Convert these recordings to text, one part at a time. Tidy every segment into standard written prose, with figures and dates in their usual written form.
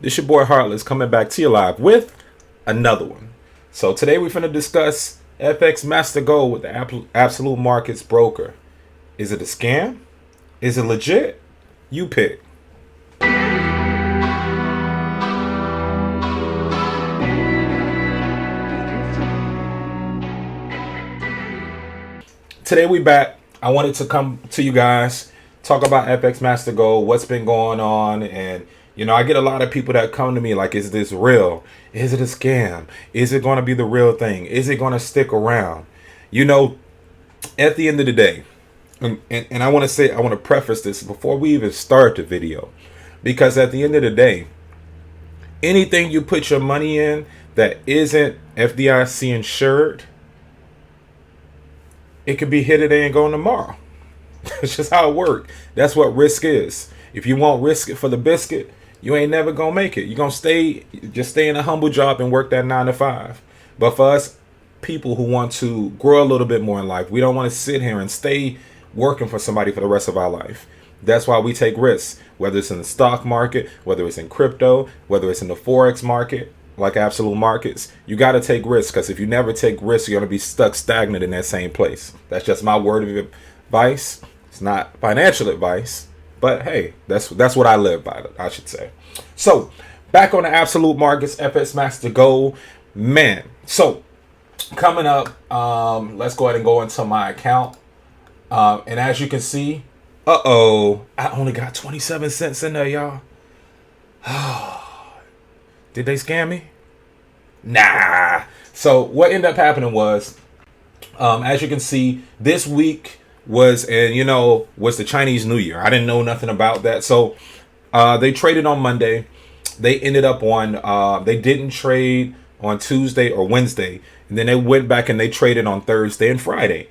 This your boy Heartless coming back to you live with another one. So today we're finna discuss FX Master Gold with the Absolute Markets broker. Is it a scam? Is it legit? You pick. Today we back. I wanted to come to you guys, talk about FX Master Gold, what's been going on, and I get a lot of people that come to me like, is this real? Is it a scam? Is it going to be the real thing? Is it going to stick around? At the end of the day, and I want to preface this before we even start the video, because at the end of the day, anything you put your money in that isn't FDIC insured, it could be here today and gone tomorrow. It's just how it works. That's what risk is. If you won't risk it for the biscuit, you ain't never gonna make it. You're gonna stay in a humble job and work that 9 to 5. But for us people who want to grow a little bit more in life, we don't want to sit here and stay working for somebody for the rest of our life. That's why we take risks, whether it's in the stock market, whether it's in crypto, whether it's in the Forex market, like Absolute Markets. You got to take risks, because if you never take risks, you're going to be stuck stagnant in that same place. That's just my word of advice. It's not financial advice, but hey, that's what I live by, I should say. So back on the Absolute Markets, FX Master Gold, man. So coming up, let's go ahead and go into my account. And as you can see, I only got 27 cents in there, y'all. Did they scam me? Nah. So what ended up happening was, as you can see, this week was the Chinese New Year. I didn't know nothing about that. So they traded on Monday. They ended up on, they didn't trade on Tuesday or Wednesday. And then they went back and they traded on Thursday and Friday,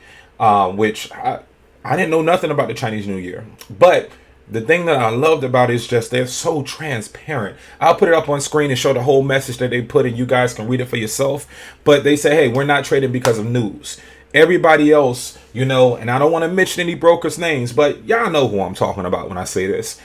which I didn't know nothing about the Chinese New Year. But the thing that I loved about it is just they're so transparent. I'll put it up on screen and show the whole message that they put, and you guys can read it for yourself. But they say, hey, we're not trading because of news. Everybody else, and I don't want to mention any brokers' names, but y'all know who I'm talking about when I say this.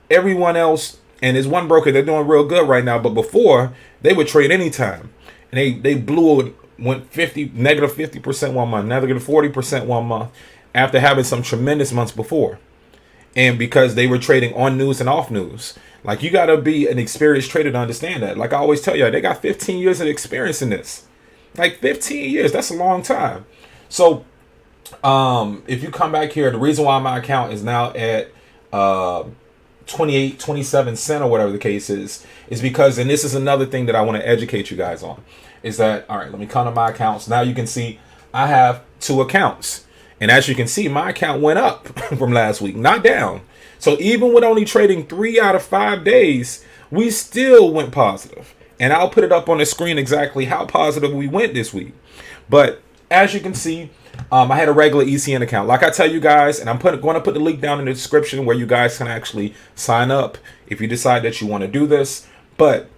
Everyone else, and there's one broker, they're doing real good right now, but before, they would trade anytime. And they went negative 50% one month, negative 40% one month, after having some tremendous months before. And because they were trading on news and off news. Like, you got to be an experienced trader to understand that. Like I always tell you, they got 15 years of experience in this. Like 15 years, that's a long time. So if you come back here, the reason why my account is now at 27 cents or whatever the case is because, and this is another thing that I want to educate you guys on, is that, all right, let me come to my accounts. Now you can see I have 2 accounts. And as you can see, my account went up from last week, not down. So even with only trading 3 out of 5 days, we still went positive. And I'll put it up on the screen exactly how positive we went this week. But as you can see, I had a regular ECN account. Like I tell you guys, and I'm going to put the link down in the description where you guys can actually sign up if you decide that you want to do this. But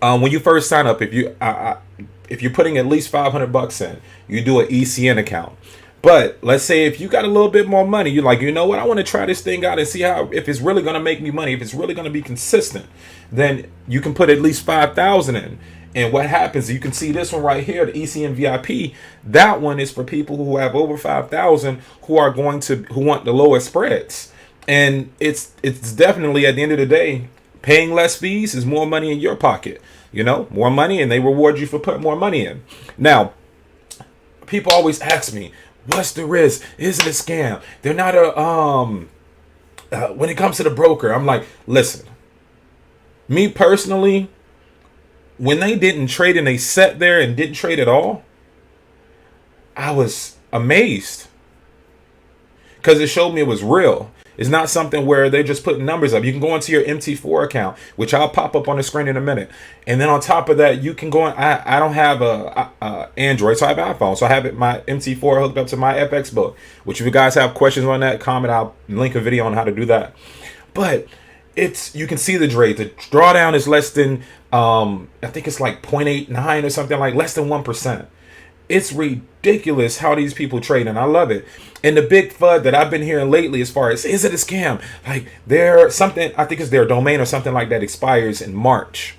when you first sign up, if you're putting at least $500 in, you do an ECN account. But let's say if you got a little bit more money, you're like, you know what, I want to try this thing out and see if it's really going to make me money, if it's really going to be consistent, then you can put at least 5,000 in. And what happens, you can see this one right here, the ECN VIP. That one is for people who have over 5,000 who want the lowest spreads. And it's definitely, at the end of the day, paying less fees is more money in your pocket. More money, and they reward you for putting more money in. Now, people always ask me, what's the risk? Is it a scam? They're not when it comes to the broker, I'm like, listen, me personally, when they didn't trade and they sat there and didn't trade at all, I was amazed, because it showed me it was real. It's not something where they're just putting numbers up. You can go into your MT4 account, which I'll pop up on the screen in a minute. And then on top of that, you can go on. I don't have a Android, so I have an iPhone. So I have my MT4 hooked up to my FX book, which if you guys have questions on that, comment. I'll link a video on how to do that. But you can see the trade. The drawdown is less than, I think it's like 0.89 or something, like less than 1%. It's ridiculous how these people trade, and I love it. And the big FUD that I've been hearing lately, as far as, is it a scam? Like, their something, I think it's their domain or something like that, expires in March.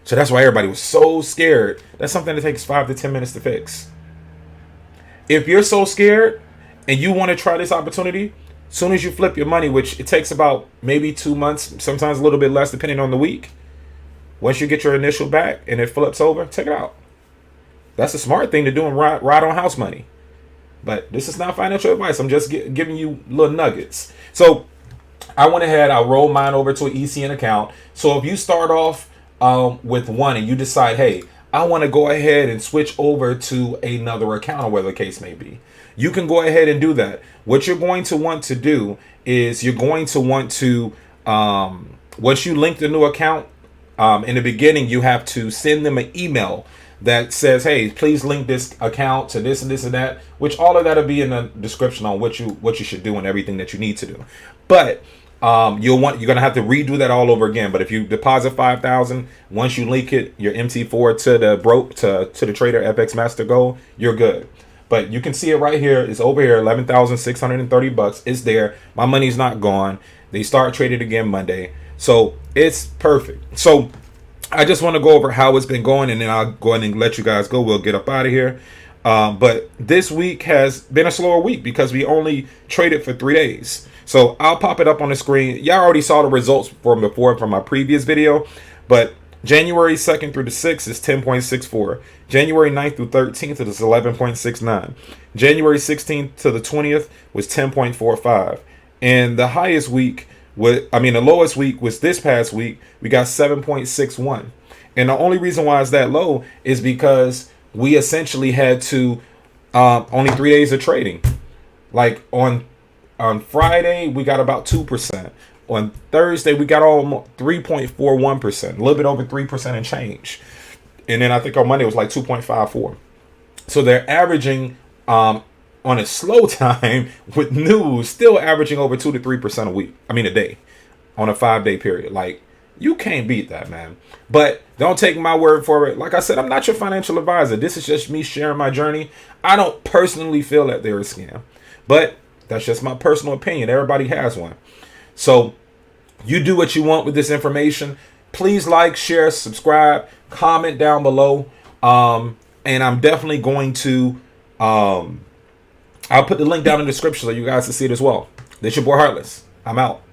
So that's why everybody was so scared. That's something that takes 5 to 10 minutes to fix. If you're so scared and you want to try this opportunity, as soon as you flip your money, which it takes about maybe 2 months, sometimes a little bit less depending on the week. Once you get your initial back and it flips over, take it out. That's a smart thing to do and ride on house money. But this is not financial advice. I'm just giving you little nuggets. So I went ahead, I rolled mine over to an ECN account. So if you start off with one and you decide, hey, I want to go ahead and switch over to another account, or whatever the case may be, you can go ahead and do that. What you're going to want to do is you're going to want to, once you link the new account, in the beginning, you have to send them an email that says, hey, please link this account to this and this and that, which all of that will be in the description on what you should do and everything that you need to do. But you're gonna have to redo that all over again. But if you deposit 5,000, once you link it, your MT4 to the to the trader FX Master Gold, you're good. But you can see it right here. It's over here, $11,630. It's there. My money's not gone. They start trading again Monday, so it's perfect. So I just want to go over how it's been going, and then I'll go ahead and let you guys go. We'll get up out of here. But this week has been a slower week because we only traded for 3 days. So I'll pop it up on the screen. Y'all already saw the results from before from my previous video, but January 2nd through the 6th is 10.64. January 9th through 13th is 11.69. January 16th to the 20th was 10.45. And the highest week, the lowest week was this past week. We got 7.61. And the only reason why it's that low is because we essentially had to only 3 days of trading. Like on Friday, we got about 2%. On Thursday, we got almost 3.41%, a little bit over 3% and change. And then I think on Monday it was like 2.54. So they're averaging on a slow time with news, still averaging over 2 to 3% a day on a 5-day period. Like, you can't beat that, man. But don't take my word for it. Like I said, I'm not your financial advisor. This is just me sharing my journey. I don't personally feel that they're a scam, but that's just my personal opinion. Everybody has one. So you do what you want with this information. Please like, share, subscribe, comment down below. And I'm definitely going to, I'll put the link down in the description so you guys can see it as well. This your boy Heartless. I'm out.